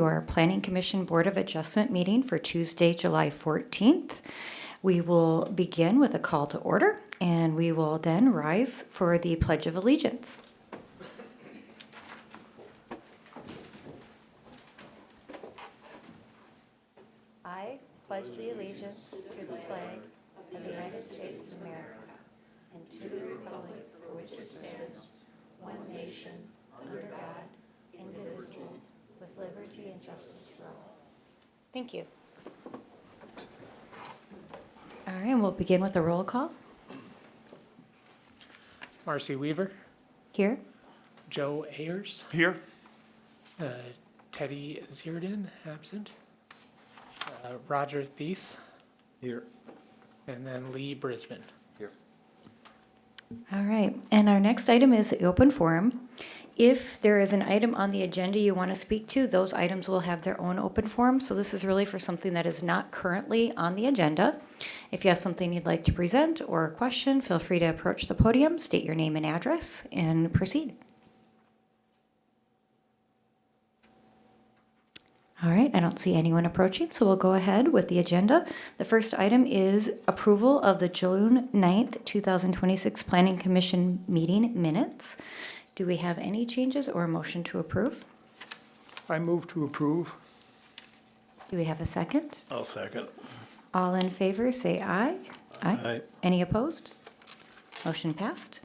Our Planning Commission Board of Adjustment meeting for Tuesday, July 14th. We will begin with a call to order, and we will then rise for the Pledge of Allegiance. I pledge the allegiance to the flag of the United States of America and to the republic for which it stands, one nation, under God, indivisible, with liberty and justice for all. Thank you. All right, and we'll begin with a roll call. Marcy Weaver, Here. Joe Ayers, Here. Teddy Zierden, absent, Roger Thies, Here. and then Lee Brisbane. Here. All right, and our next item is the open forum. If there is an item on the agenda you want to speak to, those items will have their own open forum. So this is really for something that is not currently on the agenda. If you have something you'd like to present or a question, feel free to approach the podium, state your name and address, and proceed. All right, I don't see anyone approaching, so we'll go ahead with the agenda. The first item is approval of the June 9th, 2026 Planning Commission meeting minutes. Do we have any changes or a motion to approve? I move to approve. Do we have a second? I'll second. All in favor, say aye. Aye. Any opposed? Motion passed.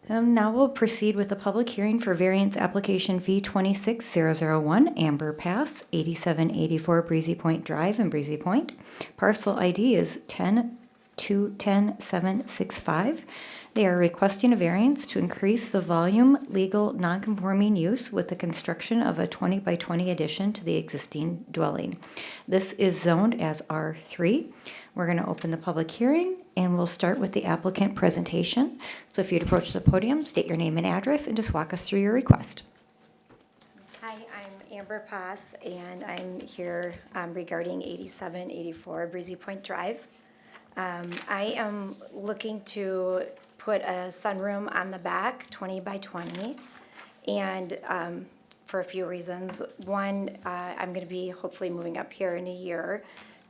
Now we'll proceed with the public hearing for variance application V26001, Amber Pass, 8784 Breezy Point Drive in Breezy Point. Parcel ID is 10210765. They are requesting a variance to increase the volume legal nonconforming use with the construction of a 20 by 20 addition to the existing dwelling. This is zoned as R3. We're going to open the public hearing and we'll start with the applicant presentation. So if you'd approach the podium, state your name and address and just walk us through your request. Hi, I'm Amber Pass, and I'm here regarding 8784 Breezy Point Drive. I am looking to put a sunroom on the back, 20 by 20, and for a few reasons. One, I'm going to be hopefully moving up here in a year.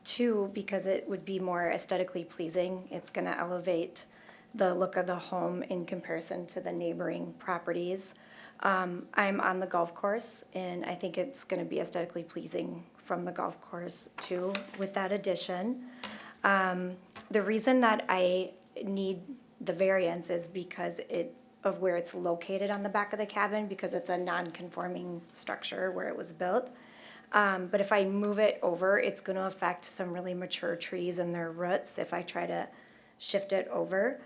Two, because it would be more aesthetically pleasing. It's going to elevate the look of the home in comparison to the neighboring properties. I'm on the golf course, and I think it's going to be aesthetically pleasing from the golf course too with that addition. The reason that I need the variance is because of where it's located on the back of the cabin, because it's a non-conforming structure where it was built. But if I move it over, it's going to affect some really mature trees and their roots if I try to shift it over.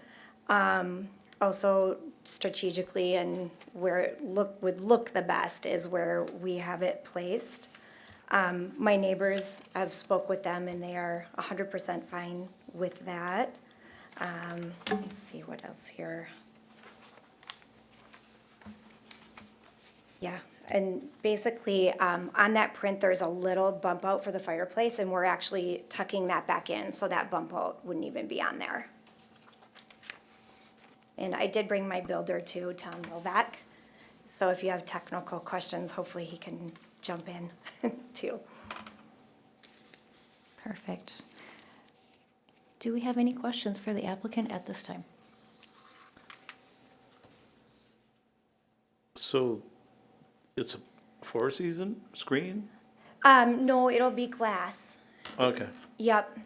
Also, strategically, and where it would look the best is where we have it placed. My neighbors, I've spoke with them, and they are 100% fine with that. Let's see what else here. Yeah. And basically, on that print, there's a little bump out for the fireplace, and we're actually tucking that back in, so that bump out wouldn't even be on there. And I did bring my builder too, Tom Novak. So if you have technical questions, hopefully he can jump in too. Perfect. Do we have any questions for the applicant at this time? So it's a four-season screen? No, it'll be glass. Okay. Yep.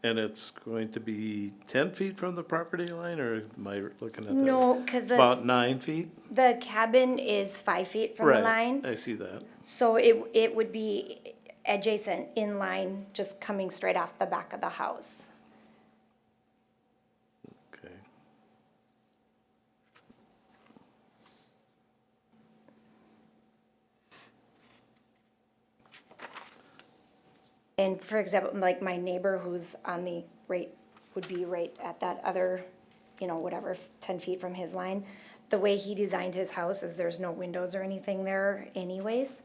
And it's going to be 10 feet from the property line, or am I looking at that? No, right? because About 9 feet? the cabin is 5 feet from the line. I see that. So it would be adjacent in line, just coming straight off the back of the house. Okay. And for example, like my neighbor who's on the would be right at that other, whatever, 10 feet from his line. The way he designed his house is there's no windows or anything there anyways.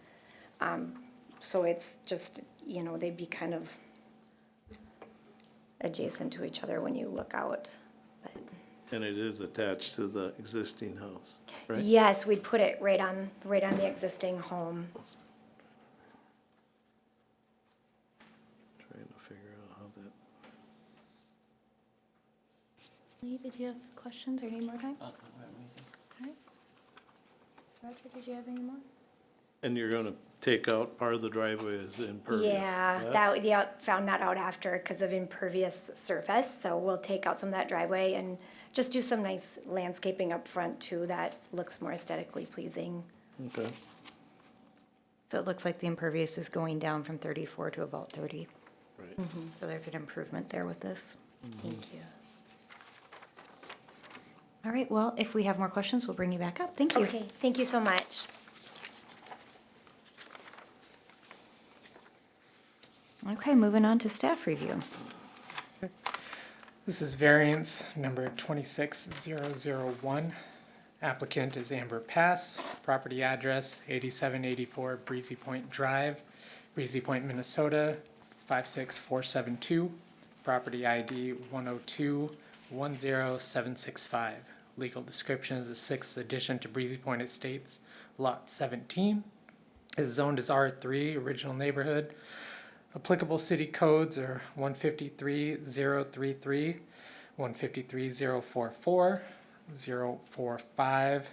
So it's just, they'd be kind of adjacent to each other when you look out. But And it is attached to the existing house, right? yes, we'd put it right on the existing home. figure out how that. Lee, did you have questions or need more time? All right. Roger, did you have any more? And you're gonna take out part of the driveway as impervious? Yeah, That's- yeah, found that out after because of impervious surface. So we'll take out some of that driveway and just do some nice landscaping up front too that looks more aesthetically pleasing. Okay, So it looks like the impervious is going down from 34 to about 30. right. So there's an improvement there with this. Thank you. All right, well, if we have more questions, we'll bring you back up. Thank you. Okay, thank you so much. Okay, moving on to staff review. This is variance number 26001. Applicant is Amber Pass. Property address 8784 Breezy Point Drive, Breezy Point, Minnesota 56472. Property ID 102-10765. Legal description is a sixth addition to Breezy Point Estates, Lot 17. Is zoned as R3, original neighborhood. Applicable city codes are 153-033, 153-044, 045,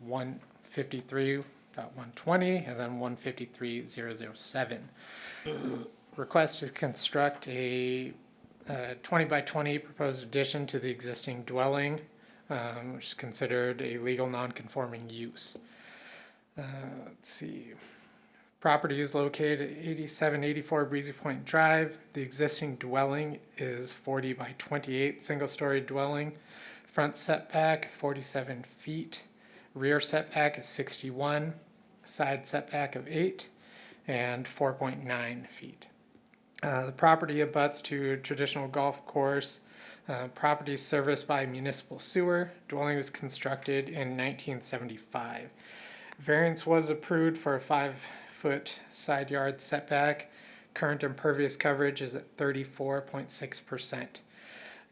153.120, and then 153-007. Request to construct a 20 by 20 proposed addition to the existing dwelling, which is considered a legal non-conforming use. Let's see. Property is located at 8784 Breezy Point Drive. The existing dwelling is 40 by 28, single-story dwelling. Front setback 47 feet. Rear setback is 61. Side setback of 8 and 4.9 feet. The property abuts to a traditional golf course. Property is serviced by municipal sewer. Dwelling was constructed in 1975. Variance was approved for a 5-foot side yard setback. Current impervious coverage is at 34.6%.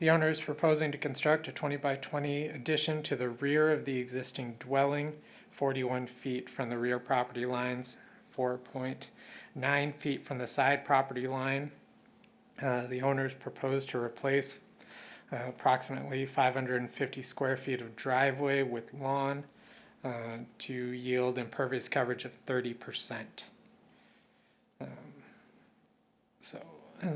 The owner is proposing to construct a 20 by 20 addition to the rear of the existing dwelling, 41 feet from the rear property lines, 4.9 feet from the side property line. The owners propose to replace approximately 550 square feet of driveway with lawn to yield impervious coverage of 30%. And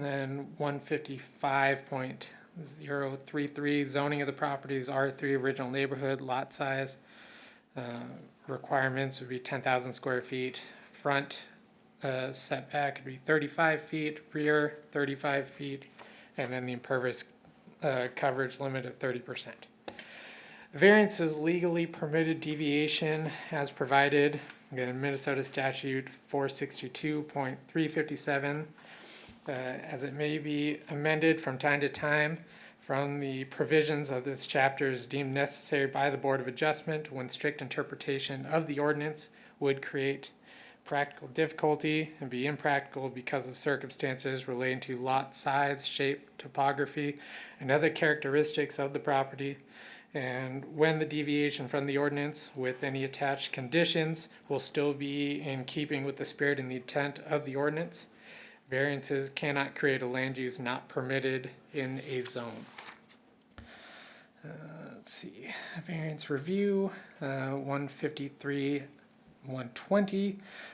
then 155.033 zoning of the properties R3 original neighborhood lot size. Requirements would be 10,000 square feet. Front setback would be 35 feet, rear 35 feet, and then the impervious coverage limit of 30%. Variance is legally permitted deviation as provided in Minnesota statute 462.357, as it may be amended from time to time from the provisions of this chapter is deemed necessary by the Board of Adjustment when strict interpretation of the ordinance would create practical difficulty and be impractical because of circumstances relating to lot size, shape, topography, and other characteristics of the property. And when the deviation from the ordinance with any attached conditions will still be in keeping with the spirit and the intent of the ordinance, variances cannot create a land use not permitted in a zone. Let's see, variance review, 153-120.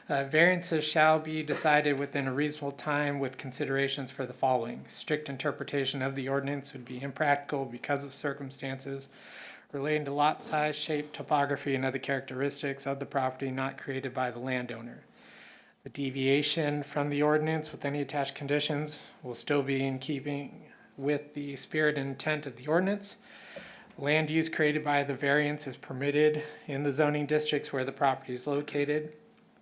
Variances shall be decided within a reasonable time with considerations for the following. Strict interpretation of the ordinance would be impractical because of circumstances relating to lot size, shape, topography, and other characteristics of the property not created by the landowner. The deviation from the ordinance with any attached conditions will still be in keeping with the spirit and intent of the ordinance. Land use created by the variance is permitted in the zoning districts where the property is located.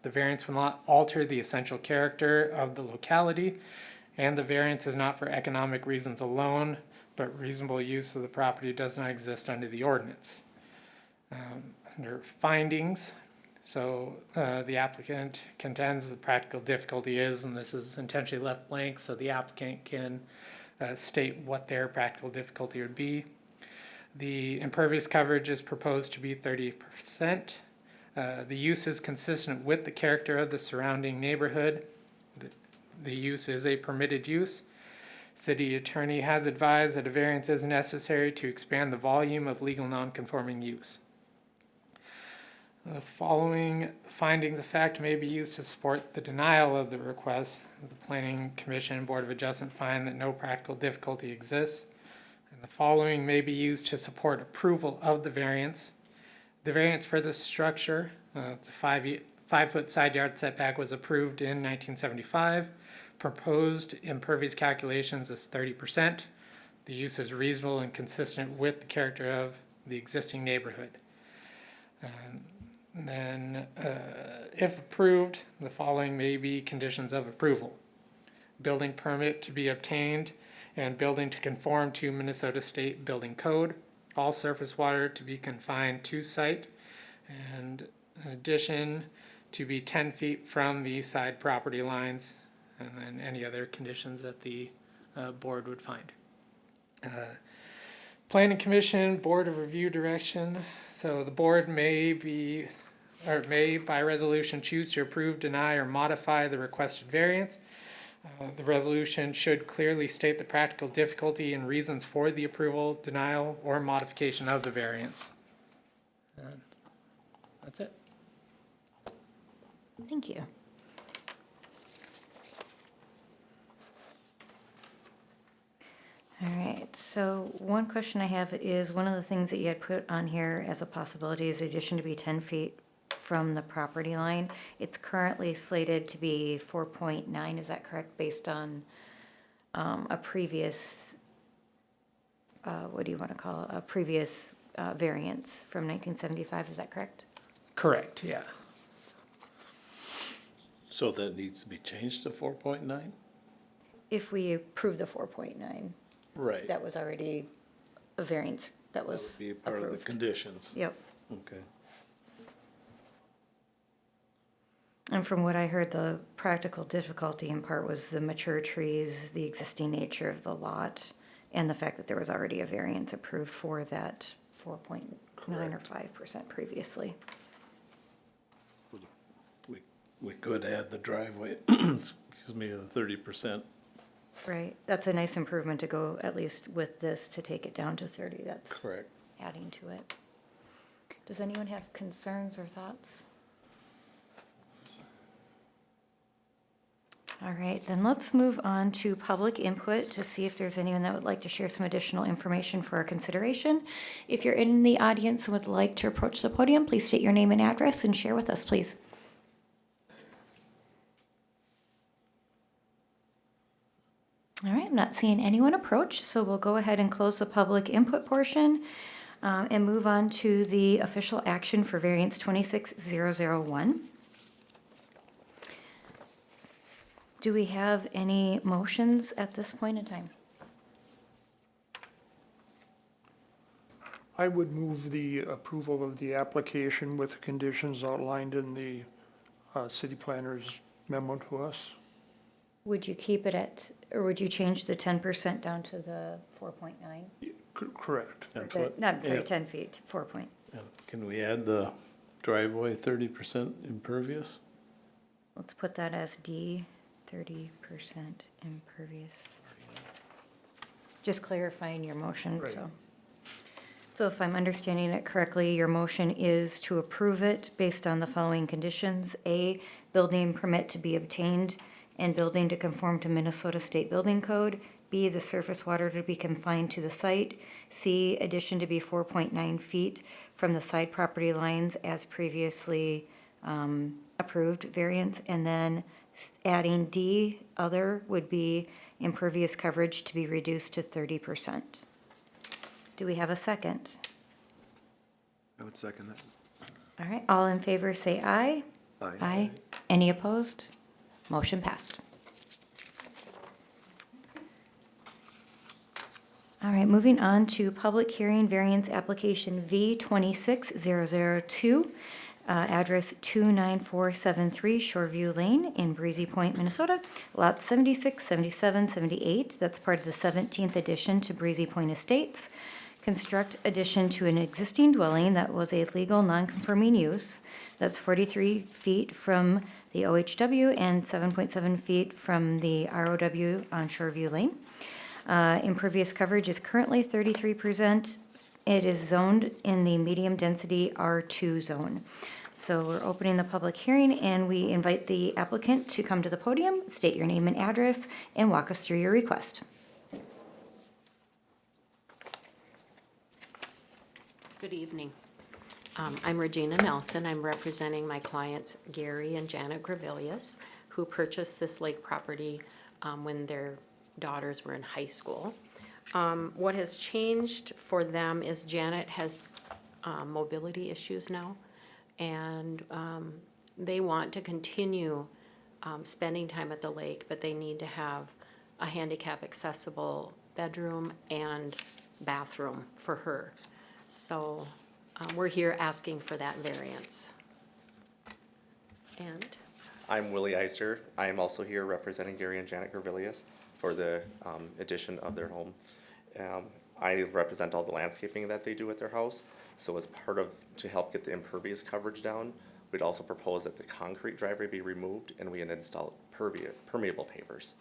The variance will not alter the essential character of the locality, and the variance is not for economic reasons alone, but reasonable use of the property does not exist under the ordinance. Under findings, so the applicant contends the practical difficulty is, and this is intentionally left blank so the applicant can state what their practical difficulty would be. The impervious coverage is proposed to be 30%. The use is consistent with the character of the surrounding neighborhood. The use is a permitted use. City attorney has advised that a variance is necessary to expand the volume of legal nonconforming use. The following findings of fact may be used to support the denial of the request. The Planning Commission and Board of Adjustment find that no practical difficulty exists. And the following may be used to support approval of the variance. The variance for the structure, the 5-foot side yard setback was approved in 1975. Proposed impervious calculations is 30%. The use is reasonable and consistent with the character of the existing neighborhood. And then, if approved, the following may be conditions of approval. Building permit to be obtained and building to conform to Minnesota State Building Code. All surface water to be confined to site, and in addition to be 10 feet from the side property lines, and then any other conditions that the board would find. Planning Commission Board of Review direction. So the board may by resolution choose to approve, deny, or modify the requested variance. The resolution should clearly state the practical difficulty and reasons for the approval, denial, or modification of the variance. And that's it. Thank you. All right, so one question I have is, one of the things that you had put on here as a possibility is the addition to be 10 feet from the property line. It's currently slated to be 4.9, is that correct, based on a previous, what do you want to call it, a previous variance from 1975, is that correct? Correct, yeah. So that needs to be changed to 4.9? If we approve the 4.9, Right. that was already a variance that That was would be a part of the approved. conditions. Yep. Okay. And from what I heard, the practical difficulty in part was the mature trees, the existing nature of the lot, and the fact that there was already a variance approved for that 4.9 or 5% previously. We could add the driveway, excuse me, the 30%. Right, that's a nice improvement to go, at least with this, to take it down to 30, that's Correct. adding to it. Does anyone have concerns or thoughts? All right, then let's move on to public input to see if there's anyone that would like to share some additional information for our consideration. If you're in the audience and would like to approach the podium, please state your name and address and share with us, please. All right, I'm not seeing anyone approach, so we'll go ahead and close the public input portion and move on to the official action for variance 26001. Do we have any motions at this point in time? I would move the approval of the application with the conditions outlined in the city planner's memo to us. Would you keep it at, or would you change the 10% down to the 4.9? Correct. That's No, what- I'm sorry, yeah. 10 feet, to 4 point. Yeah. Can we add the driveway 30% impervious? Let's put that as D, 30% impervious. Just clarifying your motion, Right. so. So if I'm understanding it correctly, your motion is to approve it based on the following conditions. A, building permit to be obtained and building to conform to Minnesota State Building Code. B, the surface water to be confined to the site. C, addition to be 4.9 feet from the side property lines as previously approved variance. And then adding D, other, would be impervious coverage to be reduced to 30%. Do we have a second? I would second that. All right, all in favor say aye. Aye. Aye. Any opposed? Motion passed. All right, moving on to public hearing variance application V 26002, address 29473 Shoreview Lane in Breezy Point, Minnesota, lots 76, 77, 78. That's part of the 17th addition to Breezy Point Estates. Construct addition to an existing dwelling that was a legal nonconforming use. That's 43 feet from the OHW and 7.7 feet from the ROW on Shoreview Lane. Impervious coverage is currently 33%. It is zoned in the medium-density R2 zone. So we're opening the public hearing, and we invite the applicant to come to the podium, state your name and address, and walk us through your request. Good evening. I'm Regina Nelson. I'm representing my clients Gary and Janet Gravilius, who purchased this lake property when their daughters were in high school. What has changed for them is Janet has mobility issues now, and they want to continue spending time at the lake, but they need to have a handicap accessible bedroom and bathroom for her. So we're here asking for that variance. And I'm Willie Eister. I am also here representing Gary and Janet Gravilius for the addition of their home. I represent all the landscaping that they do at their house. So as part of, to help get the impervious coverage down, we'd also propose that the concrete driveway be removed and we install permeable pavers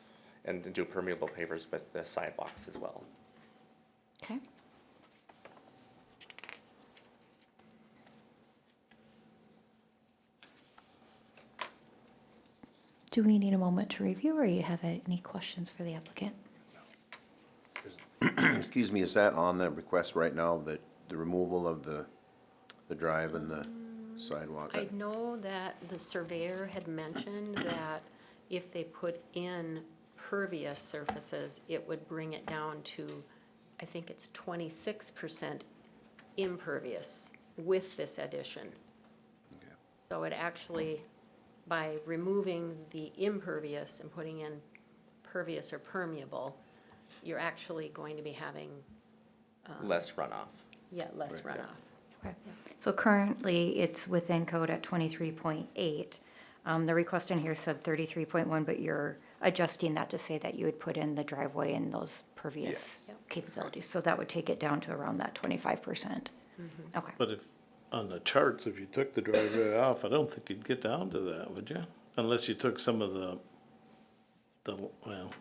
and do permeable pavers with the sidewalks as well. Okay. Do we need a moment to review, or you have any questions for the applicant? Excuse me, is that on the request right now, that the removal of the drive and the sidewalk? I know that the surveyor had mentioned that if they put in pervious surfaces, it would bring it down to, I think it's 26% impervious with this addition. Okay. So it actually, by removing the impervious and putting in pervious or permeable, you're actually going to be having, Less runoff. less runoff. Okay. So currently, it's within code at 23.8. The request in here said 33.1, but you're adjusting that to say that you would put in the driveway and those pervious Yes. capabilities. So that would take it down to around that 25%. Okay. But if, on the charts, if you took the driveway off, I don't think you'd get down to that, would you? Unless you took some of well,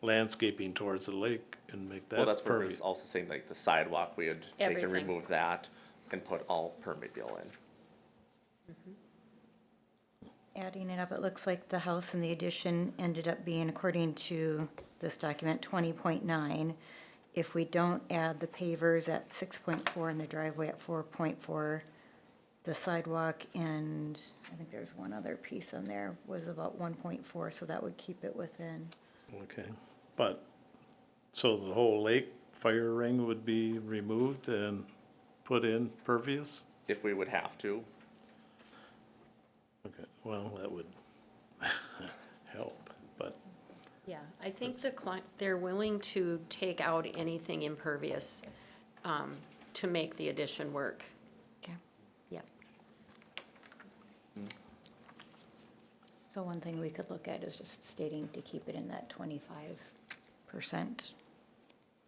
landscaping towards the lake and make that Well, that's where pervious. it's also saying like the sidewalk, we would take and Everything. remove that and put all permeable in. Adding it up, it looks like the house and the addition ended up being, according to this document, 20.9. If we don't add the pavers at 6.4 and the driveway at 4.4, the sidewalk and, I think there's one other piece on there, was about 1.4, so that would keep it within. Okay, but, so the whole lake fire ring would be removed and put in pervious? If we would have to. Okay, well, that would help, but, Yeah, I think the client, they're willing to take out anything impervious to make the addition work. Okay. Yep. So one thing we could look at is just stating to keep it in that 25%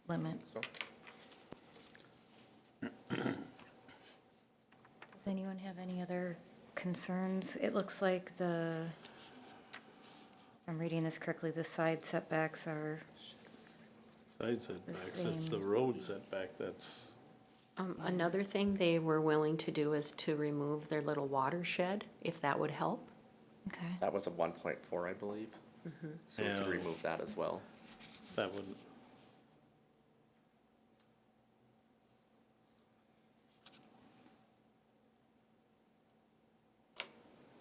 limit. Does anyone have any other concerns? It looks like if I'm reading this correctly, the side setbacks are, side setbacks, it's the same. road setback, that's, Another thing they were willing to do is to remove their little watershed, if that would help. okay. That was a 1.4, I believe. So we could Yeah. remove that as well. that wouldn't.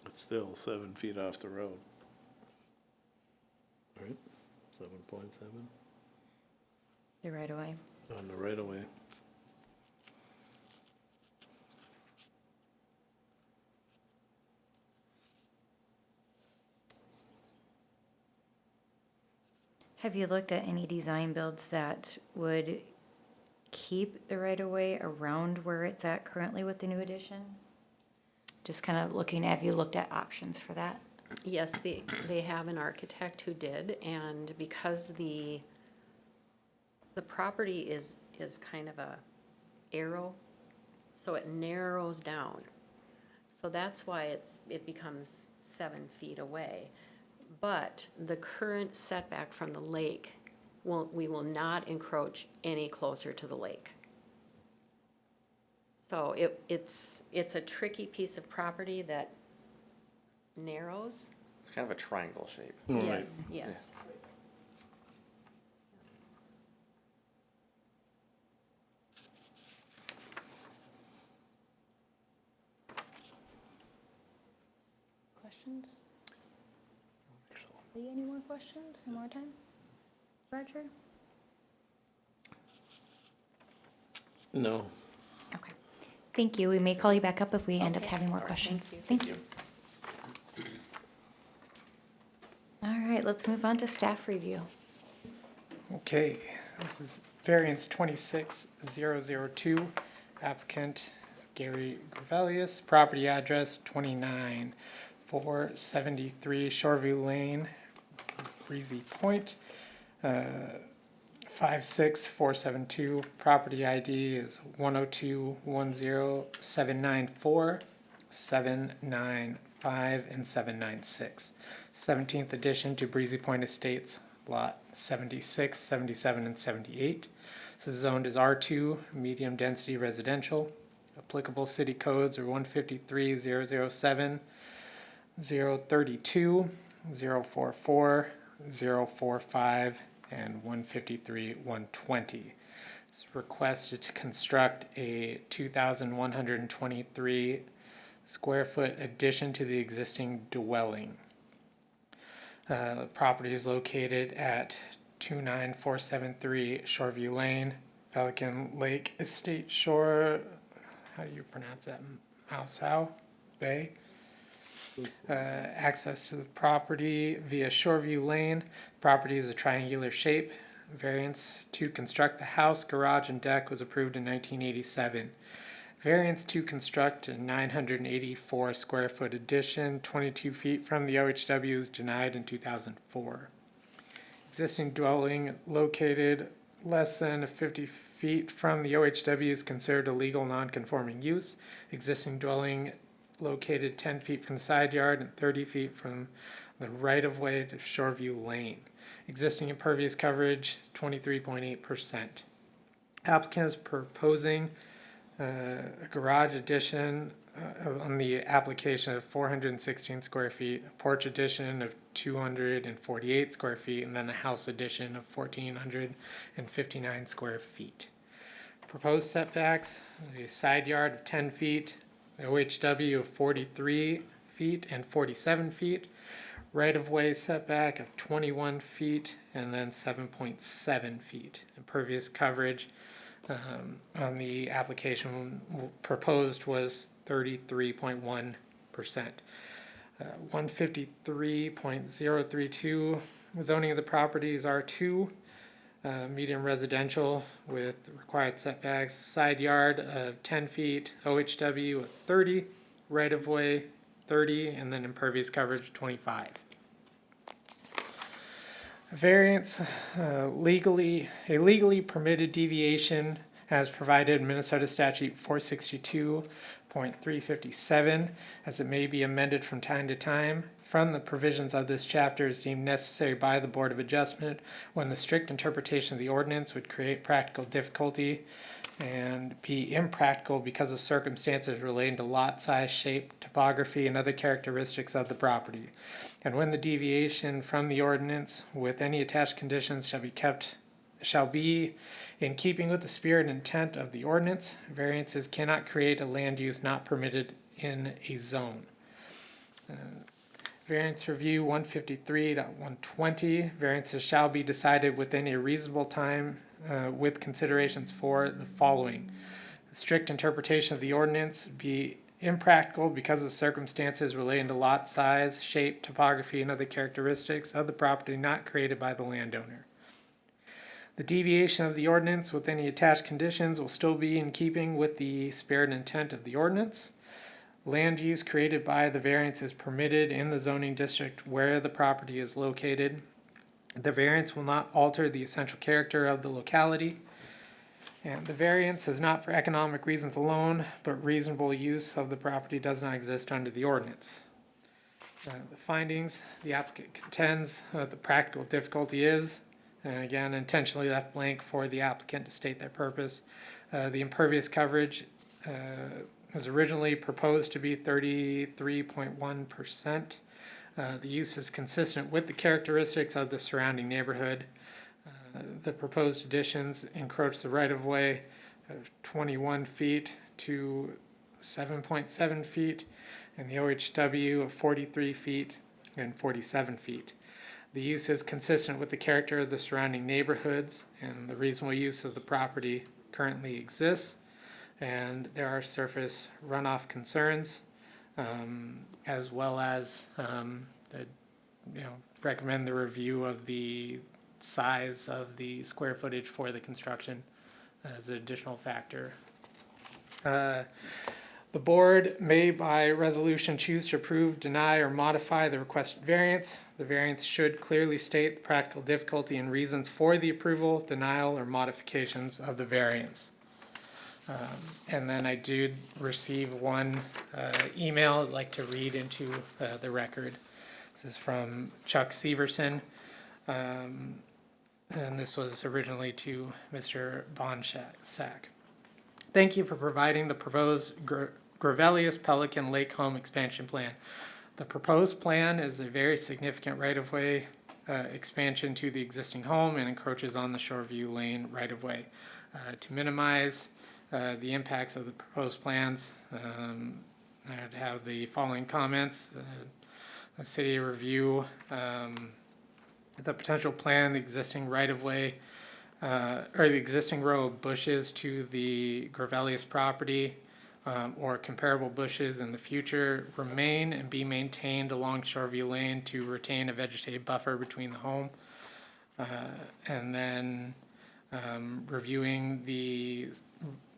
It's still 7 feet off the road. Right, 7.7 The right of way. on the right of way. Have you looked at any design builds that would keep the right of way around where it's at currently with the new addition? Just kind of looking, have you looked at options for that? Yes, they have an architect who did, and because the property is kind of a arrow, so it narrows down. So that's why it becomes 7 feet away. But the current setback from the lake we will not encroach any closer to the lake. So it's a tricky piece of property that narrows. It's kind of a triangle shape. Yes, yes. Questions? Lee, any more questions? One more time? Roger? No. Okay. Thank you. We may call you back up if we end up having more questions. Thank you. All right, let's move on to staff review. Okay, this is variance 26002. Applicant is Gary Gravelius. Property address 29473 Shoreview Lane, Breezy Point. 56472. Property ID is 10210794795 and 796. 17th addition to Breezy Point Estates, lot 76, 77, and 78. This is zoned as R2, medium density residential. Applicable city codes are 153-007, 032, 044, 045, and 153-120. It's requested to construct a 2,123 square foot addition to the existing dwelling. The property is located at 29473 Shoreview Lane, Pelican Lake Estate Shore. How do you pronounce that? Mausau Bay. Access to the property via Shoreview Lane. Property is a triangular shape. Variance to construct the house, garage, and deck was approved in 1987. Variance to construct a 984 square foot addition, 22 feet from the OHW, is denied in 2004. Existing dwelling located less than 50 feet from the OHW is considered a legal non-conforming use. Existing dwelling located 10 feet from the side yard and 30 feet from the right-of-way to Shoreview Lane. Existing impervious coverage is 23.8%. Applicant is proposing a garage addition on the application of 416 square feet, a porch addition of 248 square feet, and then a house addition of 1,459 square feet. Proposed setbacks, a side yard of 10 feet, OHW of 43 feet and 47 feet, right-of-way setback of 21 feet, and then 7.7 feet. Impervious coverage on the application proposed was 33.1%. 153.032, zoning of the property is R2, medium residential with required setbacks, side yard of 10 feet, OHW of 30, right-of-way 30, and then impervious coverage 25. Variance, a legally permitted deviation as provided in Minnesota Statute 462.357, as it may be amended from time to time from the provisions of this chapter is deemed necessary by the Board of Adjustment when the strict interpretation of the ordinance would create practical difficulty and be impractical because of circumstances relating to lot size, shape, topography, and other characteristics of the property. And when the deviation from the ordinance with any attached conditions shall be in keeping with the spirit and intent of the ordinance, variances cannot create a land use not permitted in a zone. Variance review 153.120, variances shall be decided within a reasonable time with considerations for the following. Strict interpretation of the ordinance be impractical because of circumstances relating to lot size, shape, topography, and other characteristics of the property not created by the landowner. The deviation of the ordinance with any attached conditions will still be in keeping with the spirit and intent of the ordinance. Land use created by the variance is permitted in the zoning district where the property is located. The variance will not alter the essential character of the locality. And the variance is not for economic reasons alone, but reasonable use of the property does not exist under the ordinance. The findings, the applicant contends the practical difficulty is And again, intentionally left blank for the applicant to state their purpose. The impervious coverage was originally proposed to be 33.1%. The use is consistent with the characteristics of the surrounding neighborhood. The proposed additions encroach the right-of-way of 21 feet to 7.7 feet, and the OHW of 43 feet and 47 feet. The use is consistent with the character of the surrounding neighborhoods, and the reasonable use of the property currently exists, and there are surface runoff concerns, as well as recommend the review of the size of the square footage for the construction as an additional factor. The board may by resolution choose to approve, deny, or modify the requested variance. The variance should clearly state the practical difficulty and reasons for the approval, denial, or modifications of the variance. And then I did receive one email I'd like to read into the record. This is from Chuck Severson. And this was originally to Mr. Bonsack. Thank you for providing the proposed Gravelius Pelican Lake Home Expansion Plan. The proposed plan is a very significant right-of-way expansion to the existing home and encroaches on the Shoreview Lane right-of-way. To minimize the impacts of the proposed plans, I'd have the following comments. The city review the potential plan, the existing right-of-way, or the existing row of bushes to the Gravelius property, or comparable bushes in the future remain and be maintained along Shoreview Lane to retain a vegetative buffer between the home. And then reviewing the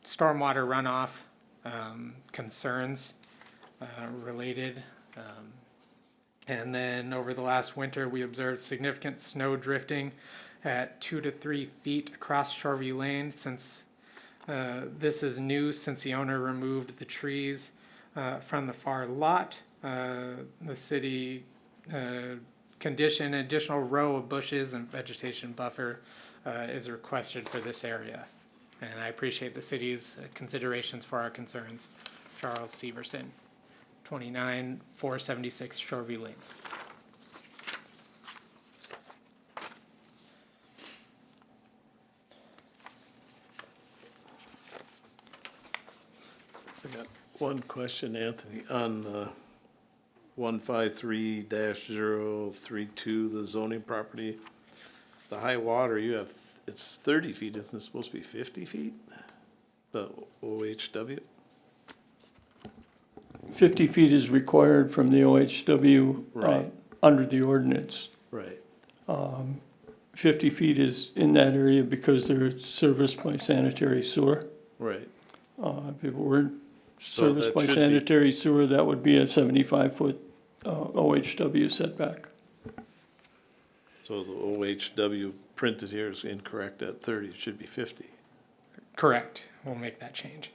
stormwater runoff concerns related. And then over the last winter, we observed significant snow drifting at 2 to 3 feet across Shoreview Lane. Since this is new, since the owner removed the trees from the far lot, the city condition an additional row of bushes and vegetation buffer is requested for this area. And I appreciate the city's considerations for our concerns. Charles Severson, 29,476 Shoreview Lane. I got one question, Anthony, on 153-032, the zoning property. The high water, it's 30 feet, isn't it supposed to be 50 feet? The OHW? 50 feet is required from the OHW Right. under the ordinance. Right. 50 feet is in that area because they're serviced by sanitary sewer. Right. If it were So serviced that by should be- sanitary sewer, that would be a 75-foot OHW setback. So the OHW printed here is incorrect at 30, it should be 50. Correct. We'll make that change.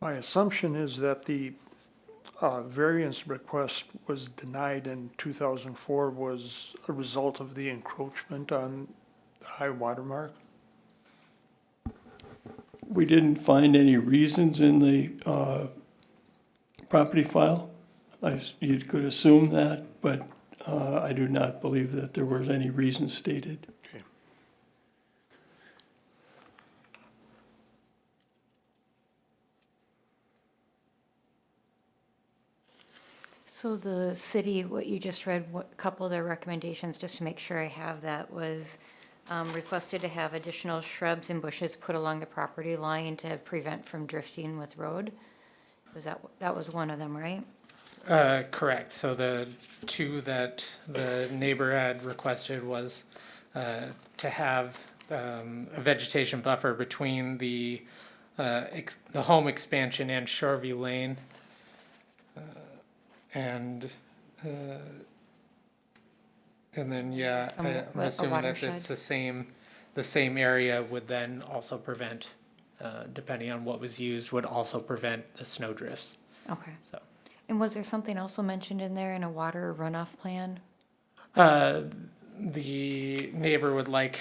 My assumption is that the variance request was denied in 2004 was a result of the encroachment on the high water mark. We didn't find any reasons in the property file. You could assume that, but I do not believe that there was any reason stated. So the city, what you just read, a couple of their recommendations, just to make sure I have that, was requested to have additional shrubs and bushes put along the property line to prevent from drifting with road. That was one of them, right? Correct. So the two that the neighbor had requested was to have a vegetation buffer between the home expansion and Shoreview Lane. And then, yeah, Some- I'm a assuming that watershed. it's the same area would then also prevent, depending on what was used, would also prevent the snow drifts. Okay. So And was there something also mentioned in there in a water runoff plan? The neighbor would like,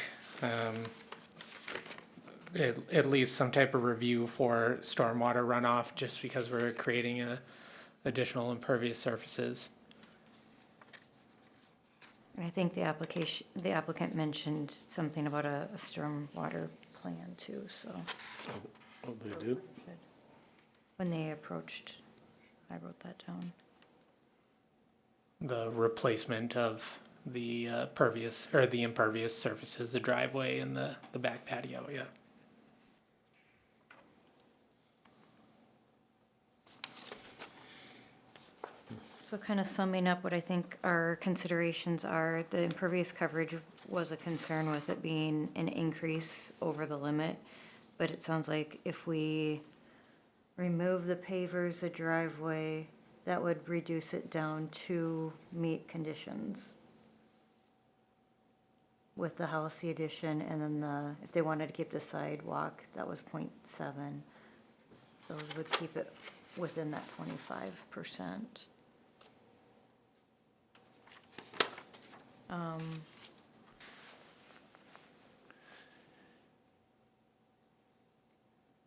at least some type of review for stormwater runoff, just because we're creating additional impervious surfaces. And I think the applicant mentioned something about a stormwater plan too, so Oh, they did? when they approached, I wrote that down. The replacement of the pervious, or the impervious surfaces, the driveway and the back patio, yeah. So kind of summing up what I think our considerations are, the impervious coverage was a concern with it being an increase over the limit. But it sounds like if we remove the pavers, the driveway, that would reduce it down to meet conditions with the house, the addition, and then if they wanted to keep the sidewalk, that was 0.7. Those would keep it within that 25%.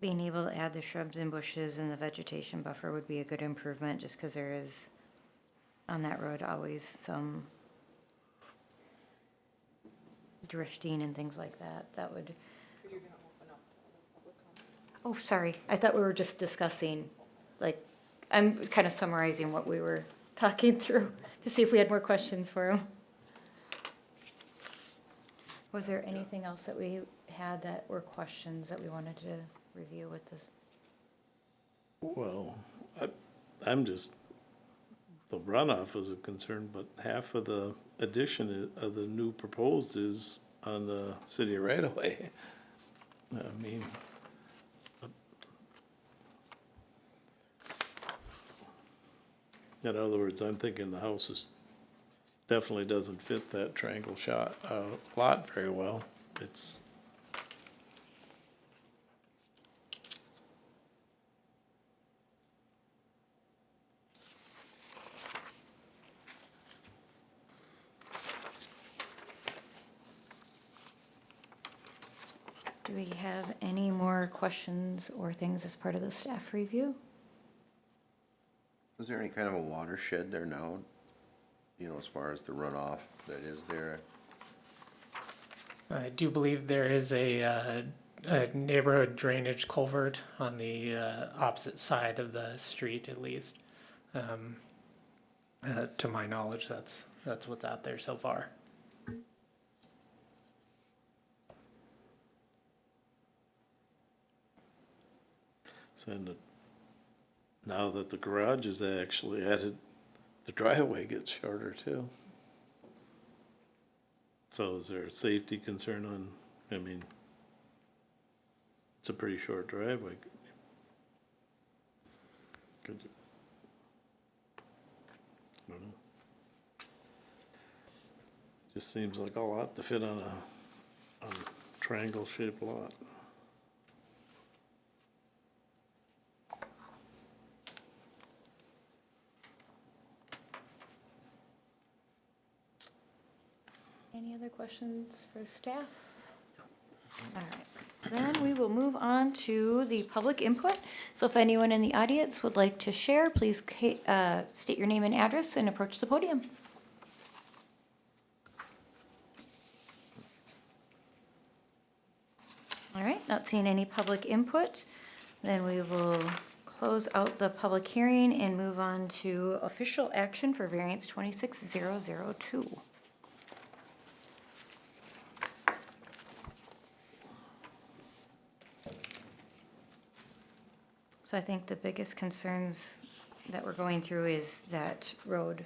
Being able to add the shrubs and bushes and the vegetation buffer would be a good improvement, just because there is, on that road, always some drifting and things like that. That would. Oh, sorry. I thought we were just discussing, like, I'm kind of summarizing what we were talking through to see if we had more questions for him. Was there anything else that we had that were questions that we wanted to review with this? Well, I'm just, the runoff is a concern, but half of the addition of the new proposed is on the city right of way. I mean, in other words, I'm thinking the house definitely doesn't fit that triangle lot very well. It's, Do we have any more questions or things as part of the staff review? Is there any kind of a watershed there now? You know, as far as the runoff that is there? I do believe there is a neighborhood drainage culvert on the opposite side of the street, at least. To my knowledge, that's what's out there so far. and now that the garage is actually added, the driveway gets shorter too. So is there a safety concern on, I mean, it's a pretty short driveway. Could you? I don't know. Just seems like a lot to fit on a triangle shaped lot. Any other questions for staff? All right, then we will move on to the public input. So if anyone in the audience would like to share, please state your name and address and approach the podium. All right, not seeing any public input, then we will close out the public hearing and move on to official action for variance 26002. So I think the biggest concerns that we're going through is that road,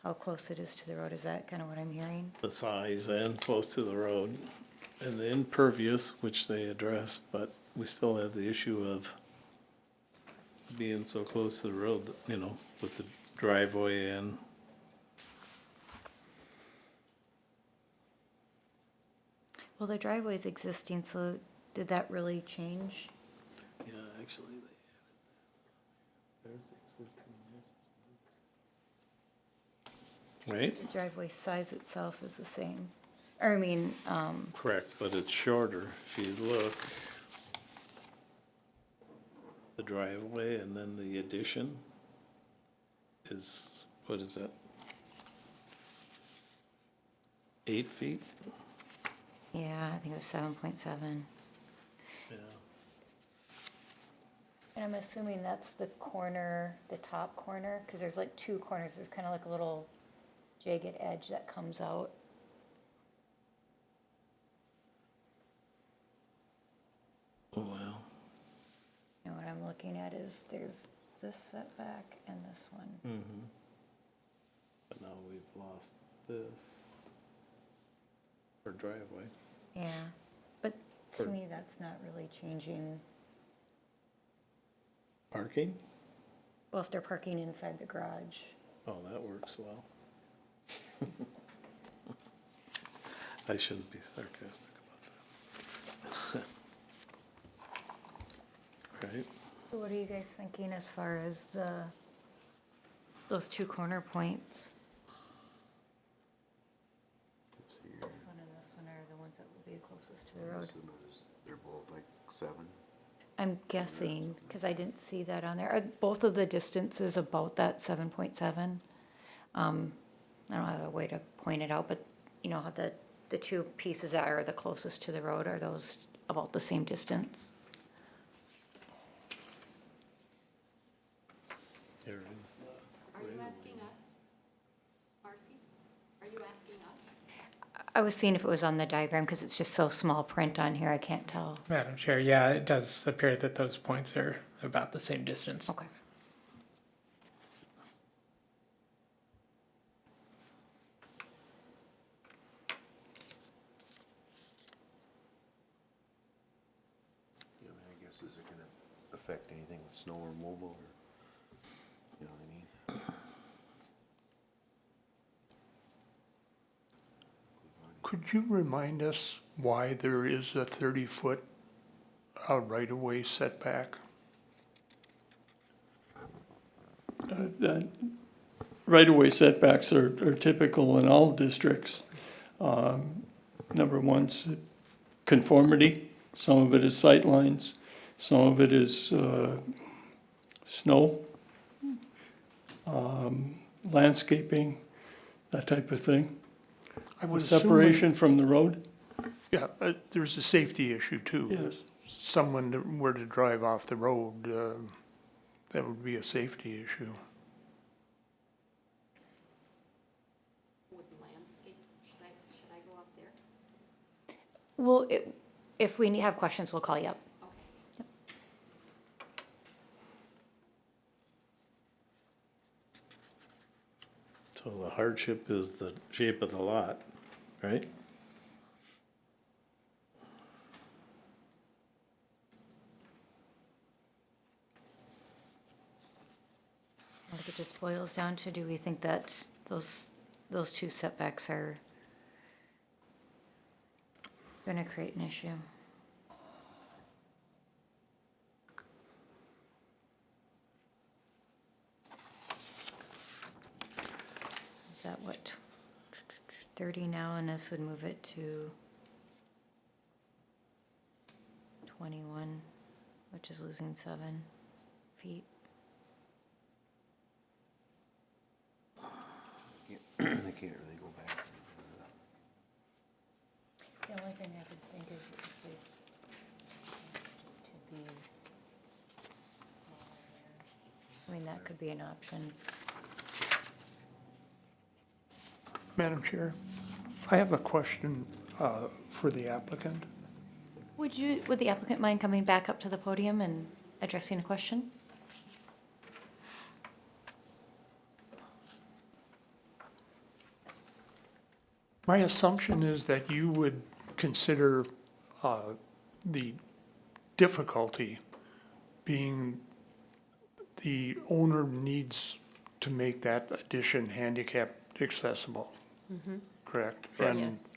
how close it is to the road. Is that kind of what I'm hearing? The size and close to the road, and the impervious, which they addressed, but we still have the issue of being so close to the road, you know, with the driveway and Well, the driveway is existing, so did that really change? yeah, actually, There's the existing, there's the- Right? The driveway size itself is the same. Or I mean, Correct, but it's shorter if you look. The driveway and then the addition is, what is that? 8 feet? yeah, I think it was 7.7. Yeah. And I'm assuming that's the corner, the top corner, because there's like two corners. There's kind of like a little jagged edge that comes out. Oh, wow. And what I'm looking at is there's this setback and this one. Mm-hmm. But now we've lost this for driveway. Yeah, but to For- me, that's not really changing. Parking? Well, if they're parking inside the garage. Oh, that works well. I shouldn't be sarcastic about that. Right? So what are you guys thinking as far as those two corner points? This one and this one are the ones that will be closest to the road. They're both like 7. I'm guessing, because I didn't see that on there. Are both of the distances about that 7.7? I don't have a way to point it out, but you know how the two pieces that are the closest to the road, are those about the same distance? Here it is. Are you asking us? Marcy, are you asking us? I was seeing if it was on the diagram, because it's just so small print on here, I can't tell. Madam Chair, yeah, it does appear that those points are about the same distance. Okay. You know, I guess, is it gonna affect anything with snow removal or, you know what I mean? Could you remind us why there is a 30-foot right-of-way setback? That right-of-way setbacks are typical in all districts. Number one's conformity, some of it is sightlines, some of it is snow, landscaping, that type of thing. I would assume, Separation from the road? yeah, there's a safety issue too. Yes. Someone that were to drive off the road, that would be a safety issue. Would landscape, should I go up there? Well, if we have questions, we'll call you up. Okay. So the hardship is the shape of the lot, right? I think it just boils down to, do we think that those two setbacks are gonna create an issue? Is that what, 30 now, and this would move it to 21, which is losing 7 feet. They can't really go back. The only thing I could think is if we to be I mean, that could be an option. Madam Chair, I have a question for the applicant. Would the applicant mind coming back up to the podium and addressing a question? My assumption is that you would consider the difficulty being the owner needs to make that addition handicap accessible, correct? And Yes.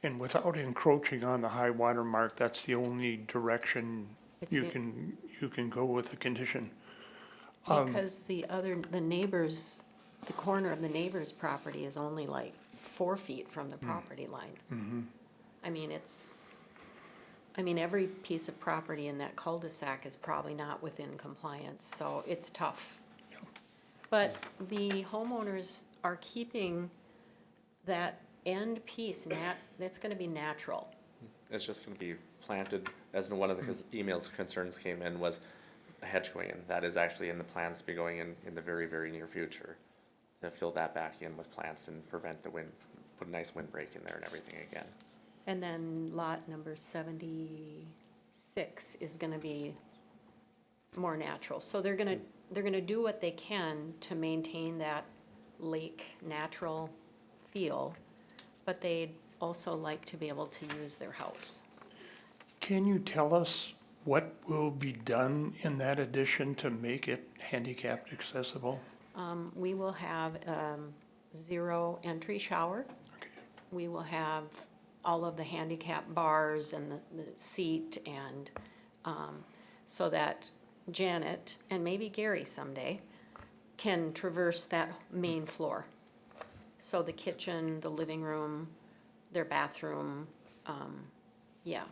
and without encroaching on the high water mark, that's the only direction It's you the- can go with the condition. Because the neighbors, the corner of the neighbor's property is only like 4 feet from the property line. I mean, every piece of property in that cul-de-sac is probably not within compliance, so it's tough. But the homeowners are keeping that end piece, that's gonna be natural. It's just gonna be planted, as one of the emails concerns came in, was a hedge going in. That is actually in the plans to be going in the very, very near future. To fill that back in with plants and prevent the wind, put a nice windbreak in there and everything again. And then lot number 76 is gonna be more natural. So they're gonna do what they can to maintain that lake natural feel, but they'd also like to be able to use their house. Can you tell us what will be done in that addition to make it handicapped accessible? We will have 0 entry shower. Okay. We will have all of the handicap bars and the seat and, so that Janet, and maybe Gary someday, can traverse that main floor. So the kitchen, the living room, their bathroom, yeah.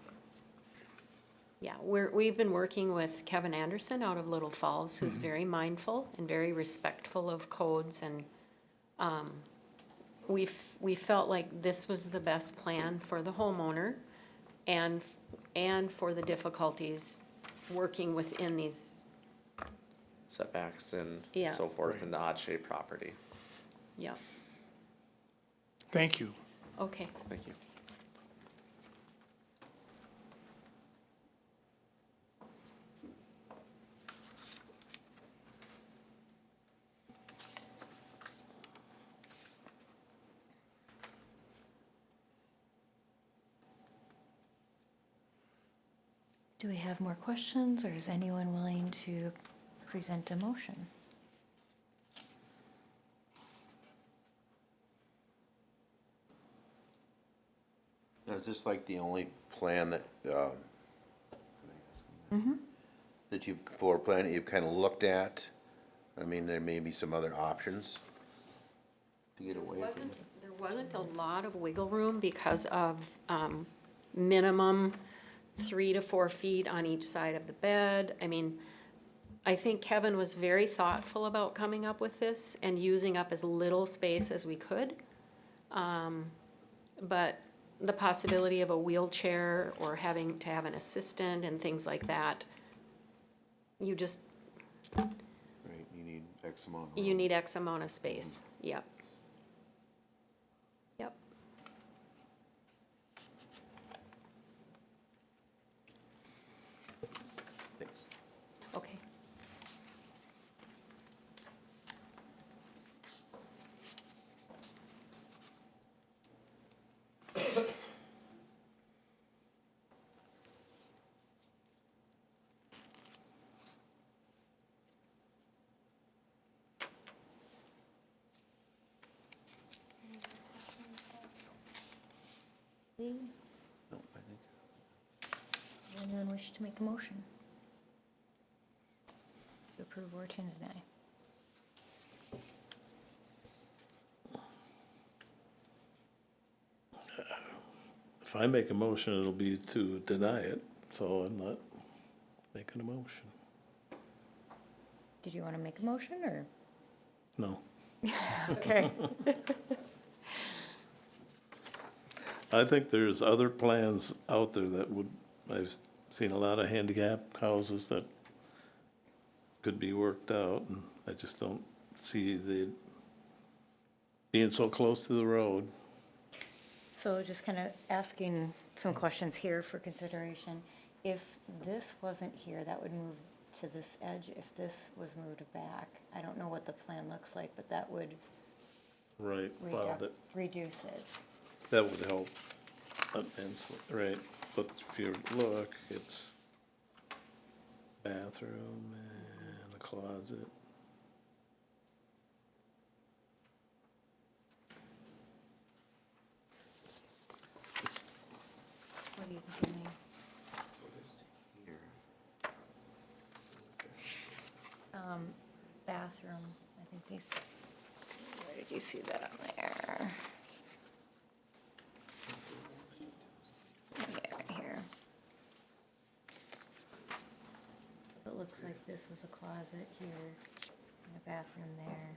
Yeah, we've been working with Kevin Anderson out of Little Falls, who's very mindful and very respectful of codes, and we felt like this was the best plan for the homeowner and for the difficulties working within these, Setbacks and Yeah. so forth in the odd shaped property. yeah, Thank you. okay. Thank you. Do we have more questions, or is anyone willing to present a motion? Now, is this like the only plan that, that you've, floor plan that you've kind of looked at? I mean, there may be some other options to get away from it. There wasn't a lot of wiggle room because of minimum 3 to 4 feet on each side of the bed. I mean, I think Kevin was very thoughtful about coming up with this and using up as little space as we could. But the possibility of a wheelchair or having to have an assistant and things like that, you just, Right, you need X amount. of you room. need X amount of space, yep. Yep. Thanks. Okay. No, I think. Does anyone wish to make a motion? To approve or to deny? If I make a motion, it'll be to deny it, so I'm not making a motion. Did you want to make a motion, or? No. Okay. I think there's other plans out there that would, I've seen a lot of handicap houses that could be worked out, and I just don't see the, being so close to the road. So just kind of asking some questions here for consideration. If this wasn't here, that would move to this edge. If this was moved back, I don't know what the plan looks like, but that would Right, well, reduce it. that would help immensely, right? But if you look, it's bathroom and a closet. What are you thinking? Here. bathroom, I think these, where did you see that on there? Yeah, right here. So it looks like this was a closet here, and a bathroom there.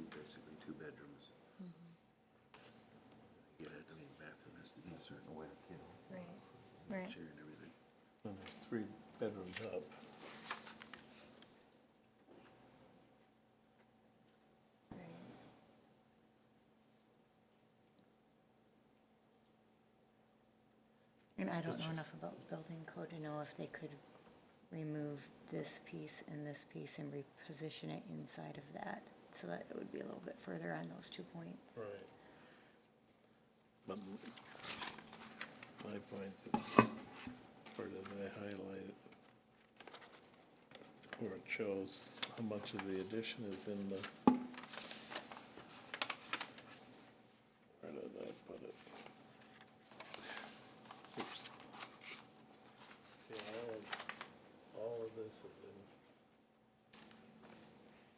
Basically two bedrooms. Get it, I mean, bathroom has to be a certain way, you know, Right. Right. chair and everything. And there's 3 bedrooms up. And I don't know enough about building code to know if they could remove this piece and reposition it inside of that, so that it would be a little bit further on those 2 points. Right. But my point is, where did I highlight it? Where it shows how much of the addition is in the, where did I put it? Oops. See, all of this is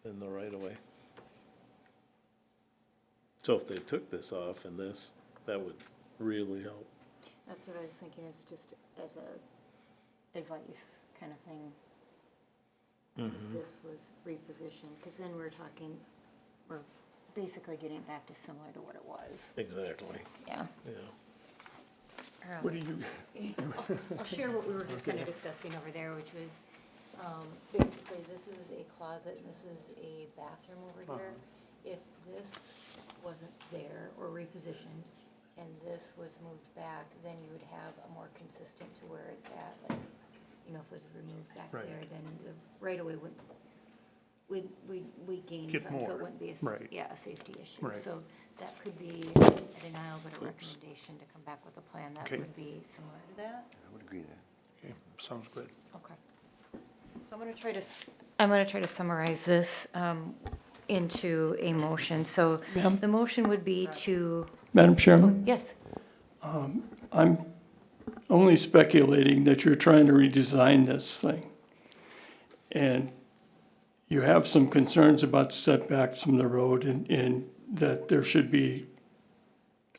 in the right of way. So if they took this off and this, that would really help. That's what I was thinking, it's just as a advice kind of thing. If this was repositioned, because then we're basically getting back to similar to what it was. Exactly, Yeah. yeah. What do you, I'll share what we were just kind of discussing over there, which was, basically, this is a closet, and this is a bathroom over here. If this wasn't there or repositioned, and this was moved back, then you would have a more consistent to where it's at, like, you know, if it was removed back Right. there, then the right-of-way we gain Get some, so more, it wouldn't be right. a safety issue. Right. So that could be a denial, but a recommendation to come back with a plan that Okay. would be similar to that. I would agree that. okay, sounds good. Okay. So I'm gonna try to summarize this into a motion. So Ma'am? the motion would be to, Madam Chairman, yes, I'm only speculating that you're trying to redesign this thing. And you have some concerns about setbacks from the road and that there should be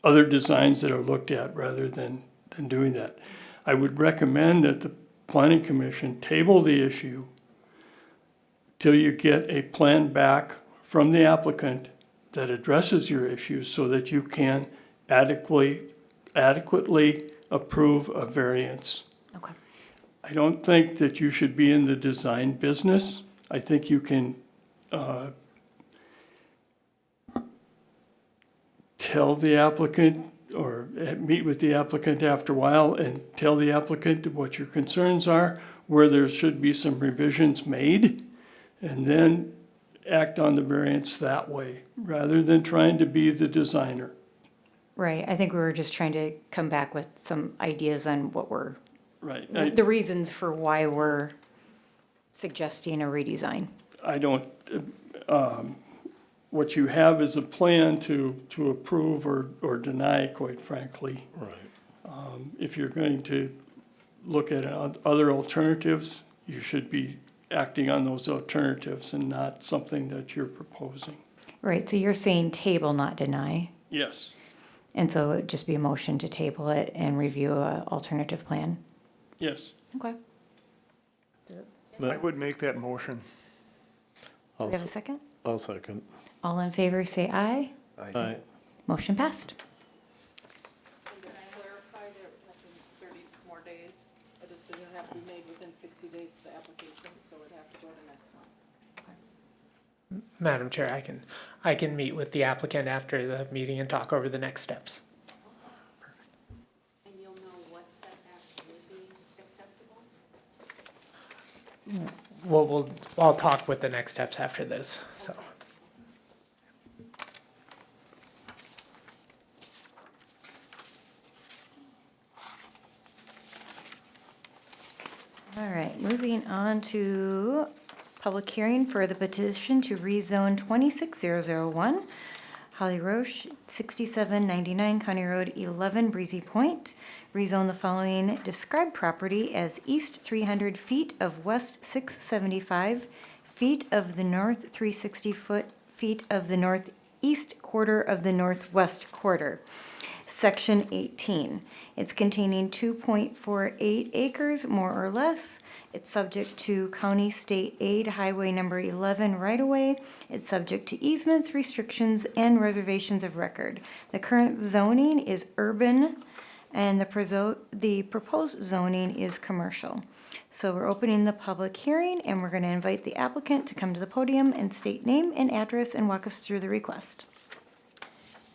other designs that are looked at rather than doing that. I would recommend that the planning commission table the issue till you get a plan back from the applicant that addresses your issues so that you can adequately approve a variance. okay. I don't think that you should be in the design business. I think you can tell the applicant or meet with the applicant after a while and tell the applicant what your concerns are, where there should be some revisions made, and then act on the variance that way, rather than trying to be the designer. Right, I think we were just trying to come back with some ideas on what Right. the reasons for why we're suggesting a redesign. I don't, what you have is a plan to approve or deny, quite frankly. Right. If you're going to look at other alternatives, you should be acting on those alternatives and not something that you're proposing. Right, so you're saying table, not deny, Yes. and so it'd just be a motion to table it and review a alternative plan? Yes. Okay. I would make that motion. Do we have a second? I'll second. All in favor, say aye. Aye. Motion passed. And can I clarify that it would have to be 30 more days? A decision would have to be made within 60 days of the application, so it would have to go to next month. Madam Chair, I can meet with the applicant after the meeting and talk over the next steps. And you'll know what setbacks would be acceptable? I'll talk with the next steps after this, so. All right, moving on to public hearing for the petition to rezone 26001 Holly Roche, 6799 County Road 11, Breezy Point. Rezone the following described property as east 300 feet of west 675 feet of the north 360 feet of the northeast quarter of the northwest quarter. Section 18. It's containing 2.48 acres, more or less. It's subject to County State Aid Highway Number 11 right-of-way. It's subject to easements, restrictions, and reservations of record. The current zoning is urban, and the proposed zoning is commercial. So we're opening the public hearing, and we're going to invite the applicant to come to the podium and state name and address and walk us through the request.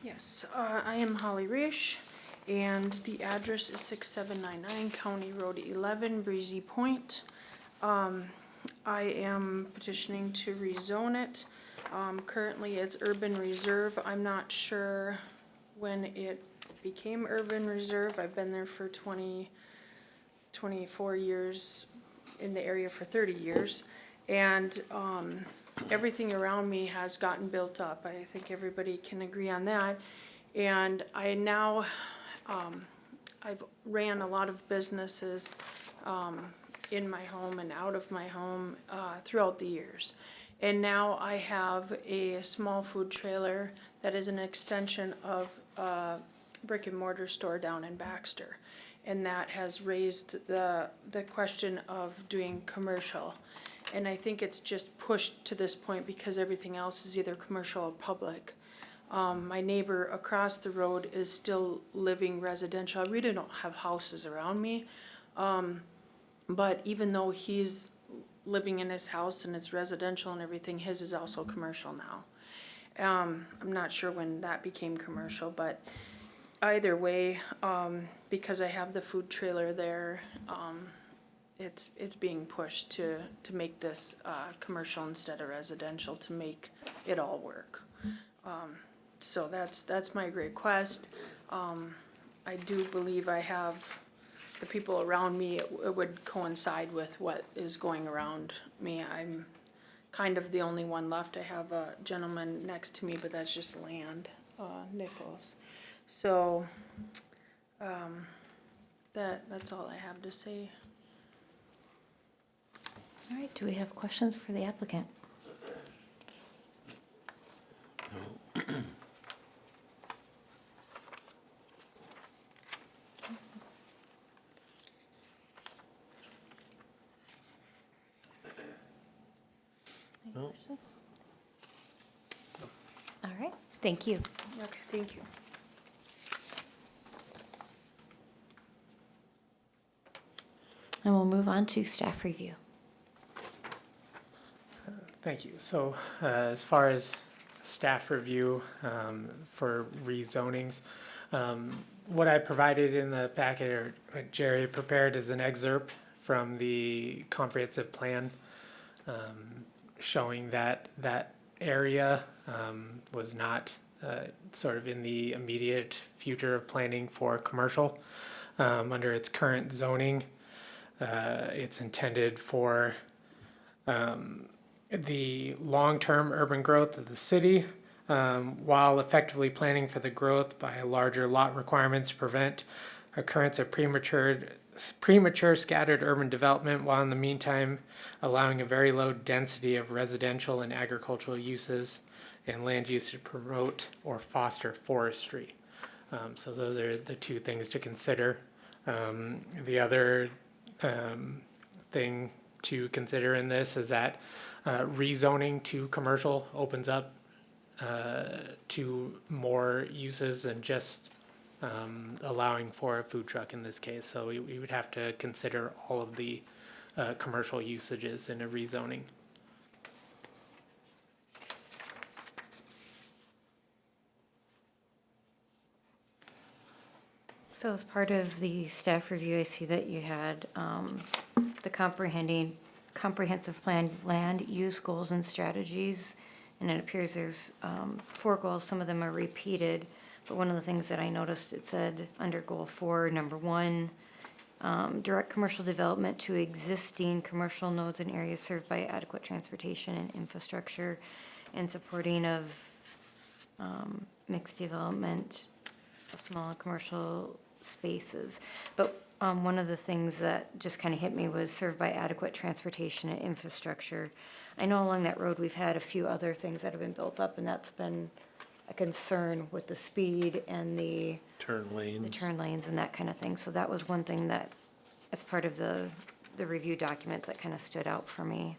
Yes, I am Holly Risch, and the address is 6799 County Road 11, Breezy Point. I am petitioning to rezone it. Currently, it's urban reserve. I'm not sure when it became urban reserve. I've been there for 24 years, in the area for 30 years, and everything around me has gotten built up. I think everybody can agree on that. And I now, I've ran a lot of businesses in my home and out of my home throughout the years. And now I have a small food trailer that is an extension of a brick and mortar store down in Baxter. And that has raised the question of doing commercial. And I think it's just pushed to this point because everything else is either commercial or public. My neighbor across the road is still living residential. I really don't have houses around me. But even though he's living in his house and it's residential and everything, his is also commercial now. I'm not sure when that became commercial, but either way, because I have the food trailer there, it's being pushed to make this commercial instead of residential to make it all work. So that's my request. I do believe I have the people around me, it would coincide with what is going around me. I'm kind of the only one left. I have a gentleman next to me, but that's just land, Nichols. So that's all I have to say. All right, do we have questions for the applicant? Any No. questions? All right, thank you. Okay, thank you. And we'll move on to staff review. Thank you. So as far as staff review for rezonings, what I provided in the packet, or what Jerry prepared, is an excerpt from the comprehensive plan showing that that area was not sort of in the immediate future of planning for commercial. Under its current zoning, it's intended for the long-term urban growth of the city, while effectively planning for the growth by larger lot requirements to prevent occurrence of premature scattered urban development, while in the meantime allowing a very low density of residential and agricultural uses and land use to promote or foster forestry. So those are the two things to consider. The other thing to consider in this is that rezoning to commercial opens up to more uses than just allowing for a food truck in this case. So we would have to consider all of the commercial usages in a rezoning. So as part of the staff review, I see that you had the comprehensive plan land use goals and strategies, and it appears there's 4 goals. Some of them are repeated, but one of the things that I noticed, it said under goal 4, number 1, direct commercial development to existing commercial nodes and areas served by adequate transportation and infrastructure, and supporting of mixed development of small commercial spaces. But one of the things that just kind of hit me was served by adequate transportation and infrastructure. I know along that road, we've had a few other things that have been built up, and that's been a concern with the speed and the Turn lanes. turn lanes and that kind of thing. So that was one thing that, as part of the review documents, that kind of stood out for me.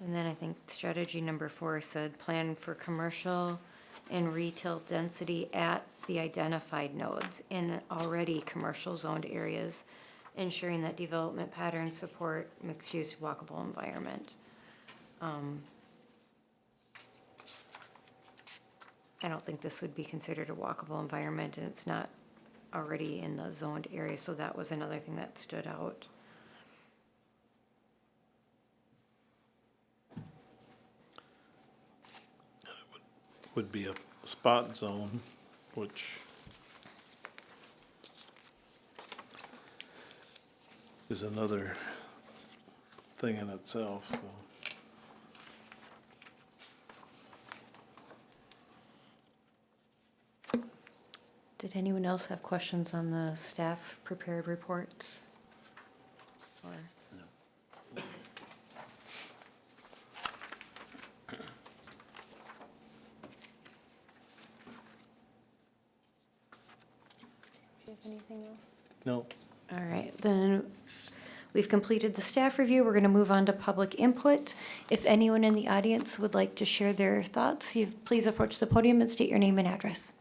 And then I think strategy number 4 said, plan for commercial and retail density at the identified nodes in already commercial zoned areas, ensuring that development patterns support mixed-use walkable environment. I don't think this would be considered a walkable environment, and it's not already in the zoned area, so that was another thing that stood out. Would be a spot zone, which is another thing in itself, so. Did anyone else have questions on the staff prepared reports? Or? Do you have anything else? No, All right, then we've completed the staff review. We're going to move on to public input. If anyone in the audience would like to share their thoughts, you please approach the podium and state your name and address.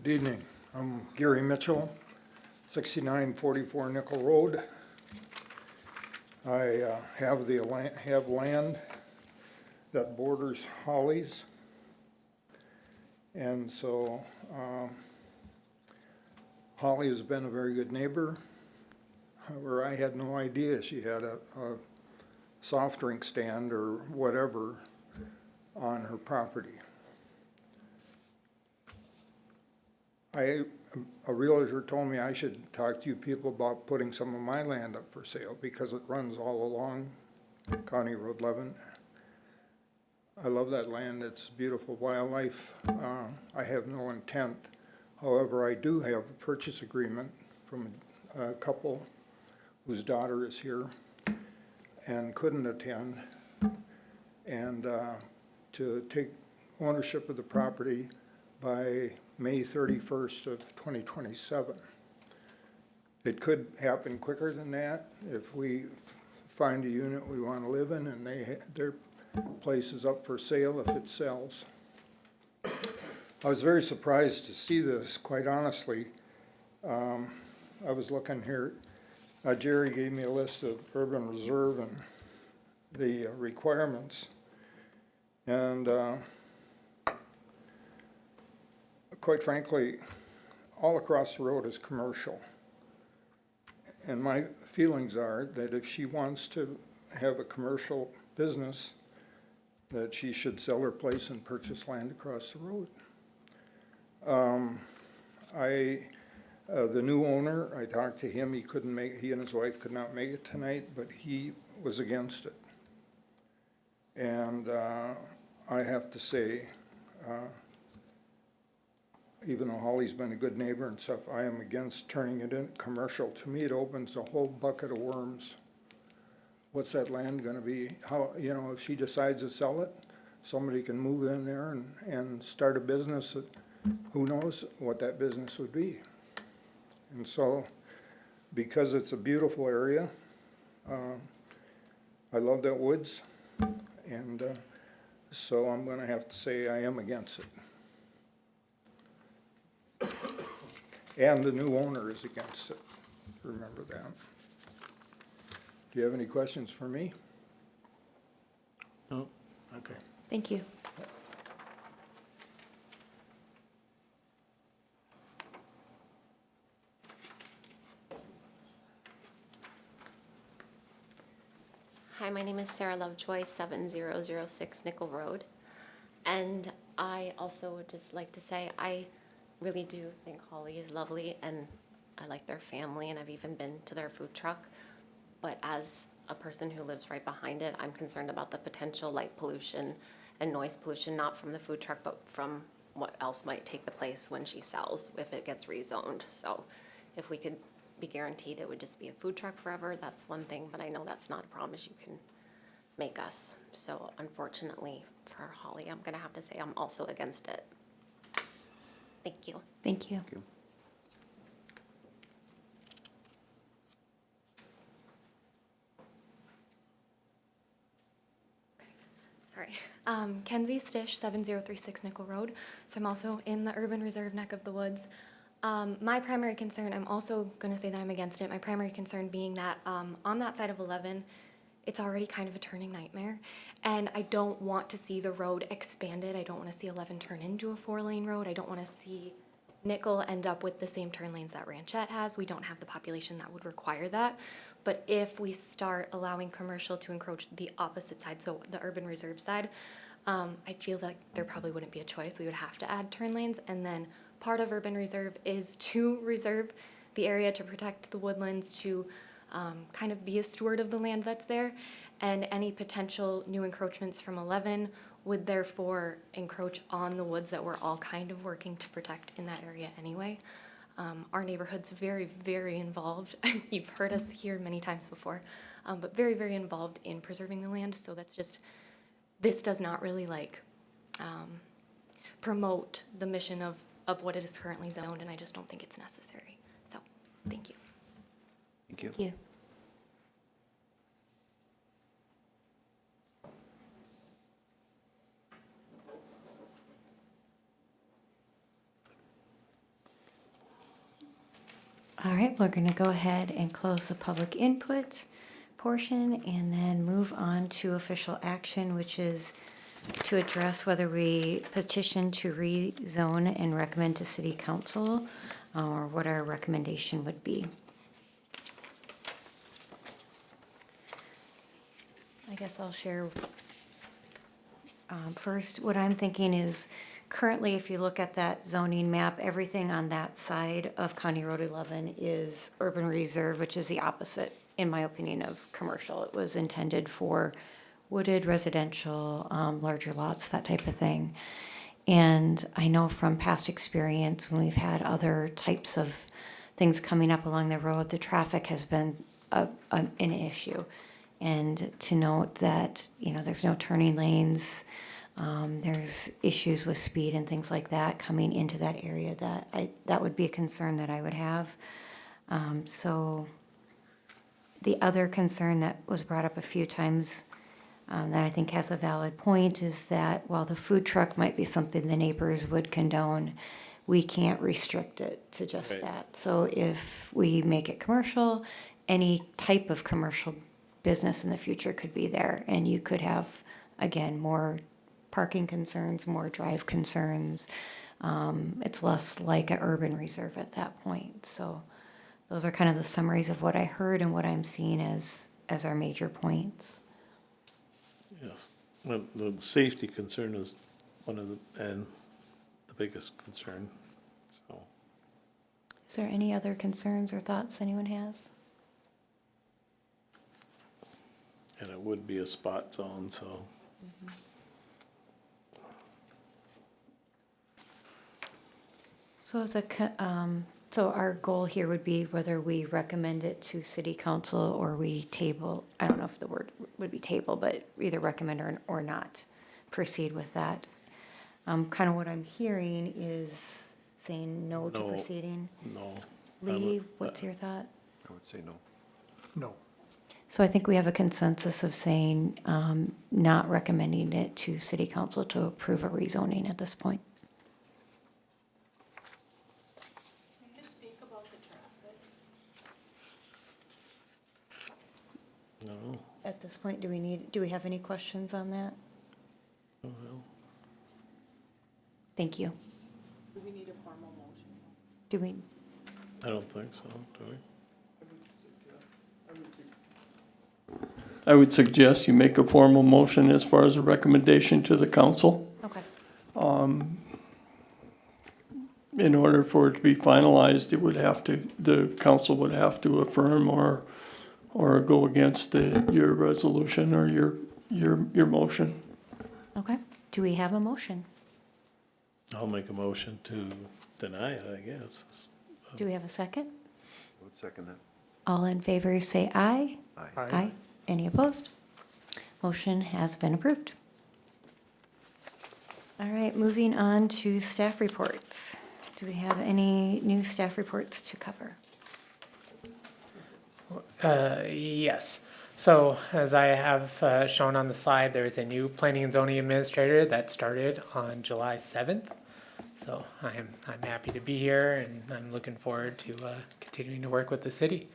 Good evening. I'm Gary Mitchell, 6944 Nickel Road. I have land that borders Holly's. And so Holly has been a very good neighbor. However, I had no idea she had a soft drink stand or whatever on her property. A realtor told me I should talk to you people about putting some of my land up for sale because it runs all along County Road 11. I love that land. It's beautiful wildlife. I have no intent. However, I do have a purchase agreement from a couple whose daughter is here and couldn't attend, and to take ownership of the property by May 31st of 2027. It could happen quicker than that if we find a unit we want to live in and their place is up for sale if it sells. I was very surprised to see this, quite honestly. I was looking here, Jerry gave me a list of urban reserve and the requirements, and quite frankly, all across the road is commercial. And my feelings are that if she wants to have a commercial business, that she should sell her place and purchase land across the road. The new owner, I talked to him, he and his wife could not make it tonight, but he was against it. And I have to say, even though Holly's been a good neighbor and stuff, I am against turning it in commercial. To me, it opens a whole bucket of worms. What's that land gonna be? How, if she decides to sell it, somebody can move in there and start a business that, who knows what that business would be. And so, because it's a beautiful area, I love that woods, and so I'm gonna have to say I am against it. And the new owner is against it, remember that. Do you have any questions for me? no. Okay. Thank you. Hi, my name is Sarah Lovejoy, 7006 Nickel Road. And I also would just like to say, I really do think Holly is lovely, and I like their family, and I've even been to their food truck. But as a person who lives right behind it, I'm concerned about the potential light pollution and noise pollution, not from the food truck, but from what else might take the place when she sells, if it gets rezoned. So if we could be guaranteed it would just be a food truck forever, that's one thing, but I know that's not a promise you can make us. So unfortunately for Holly, I'm gonna have to say I'm also against it. Thank you. Thank you. Sorry. Kenzie Stish, 7036 Nickel Road. So I'm also in the urban reserve neck of the woods. My primary concern, I'm also going to say that I'm against it. My primary concern being that on that side of 11, it's already kind of a turning nightmare. And I don't want to see the road expanded. I don't want to see 11 turn into a 4-lane road. I don't want to see Nickel end up with the same turn lanes that Ranchette has. We don't have the population that would require that. But if we start allowing commercial to encroach the opposite side, so the urban reserve side, I feel like there probably wouldn't be a choice. We would have to add turn lanes, and then part of urban reserve is to reserve the area to protect the woodlands, to kind of be a steward of the land that's there, and any potential new encroachments from 11 would therefore encroach on the woods that we're all kind of working to protect in that area anyway. Our neighborhood's very, very involved. You've heard us here many times before, but very, very involved in preserving the land. So that's just, this does not really promote the mission of what it is currently zoned, and I just don't think it's necessary. So, thank you. Thank you. Thank you. All right, we're going to go ahead and close the public input portion and then move on to official action, which is to address whether we petition to rezone and recommend to city council, or what our recommendation would be. I guess I'll share. First, what I'm thinking is, currently, if you look at that zoning map, everything on that side of County Road 11 is urban reserve, which is the opposite, in my opinion, of commercial. It was intended for wooded residential, larger lots, that type of thing. And I know from past experience, when we've had other types of things coming up along the road, the traffic has been an issue. And to note that, there's no turning lanes, there's issues with speed and things like that coming into that area, that would be a concern that I would have. So the other concern that was brought up a few times, that I think has a valid point, is that while the food truck might be something the neighbors would condone, we can't restrict it to just Right. that. So if we make it commercial, any type of commercial business in the future could be there, and you could have, again, more parking concerns, more drive concerns. It's less like an urban reserve at that point. So those are kind of the summaries of what I heard and what I'm seeing as our major points. Yes, well, the safety concern is and the biggest concern, so. Is there any other concerns or thoughts anyone has? And it would be a spot zone, so. So so our goal here would be whether we recommend it to city council or we table, I don't know if the word would be table, but either recommend or not proceed with that. Kind of what I'm hearing is saying no to No. proceeding. No. Lee, what's your thought? I would say no. No. So I think we have a consensus of saying not recommending it to city council to approve a rezoning at this point. Can you just speak about the traffic? No. At this point, do we have any questions on that? Oh, well. Thank you. Do we need a formal motion? Do we, I don't think so, do we? I would suggest you make a formal motion as far as a recommendation to the council. Okay. In order for it to be finalized, the council would have to affirm or go against your resolution or your motion. Okay. Do we have a motion? I'll make a motion to deny it, I guess. Do we have a second? I would second that. All in favor say aye. Aye. Any opposed? Motion has been approved. All right, moving on to staff reports. Do we have any new staff reports to cover? Yes. So as I have shown on the slide, there is a new planning and zoning administrator that started on July 7th. So I'm happy to be here, and I'm looking forward to continuing to work with the city.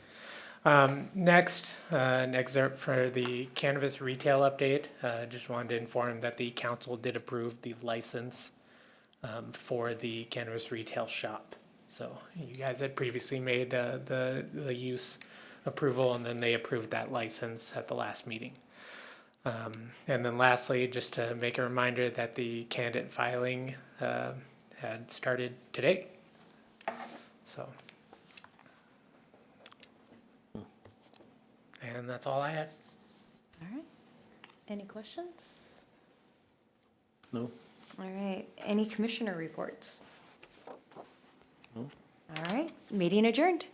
Next, an excerpt for the cannabis retail update. Just wanted to inform that the council did approve the license for the cannabis retail shop. So you guys had previously made the use approval, and then they approved that license at the last meeting. And then lastly, just to make a reminder that the candidate filing had started today. So. And that's all I had. All right. Any questions? No? All right. Any commissioner reports? No. All right. Meeting adjourned.